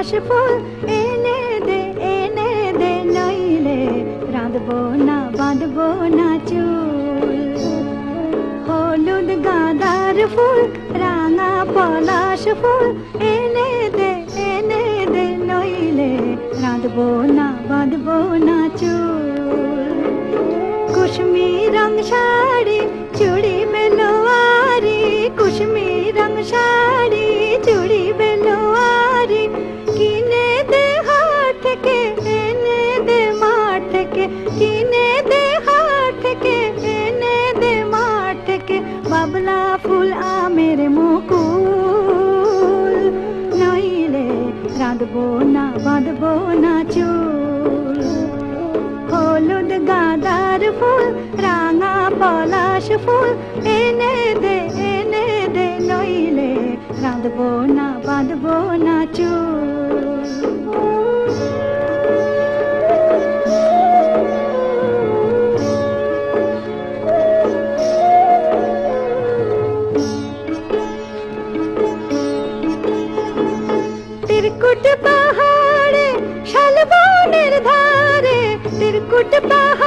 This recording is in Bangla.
পলাশ ফুল এনে দে নইলে রাঁধবো না বাঁধবো না চুল। হলুদ গাঁদার ফুল রাঙা পলাশ ফুল এনে দে নইলে রাঁধবো না বাঁধবো না চুল। কুশমি রং শাড়ি চুড়ি বেলোয়ারি, কুশমি রং শাড়ি চুড়ি বেলোয়ারি কিনে দে হাট থেকে এনে দে মাঠ থেকে, কিনে দে হাট থেকে এনে দে মাঠ থেকে। বাবলা ফুল আমের মুকুল নইলে রাঁধবো না বাঁধবো না চুল। হলুদ গাঁদার ফুল রাঙা পলাশ ফুল এনে দে নইলে রাঁধবো না বাঁধবো না চুল। तिरकुट पहाड़े शालबনের ধারে, तिरकुट पहाड़े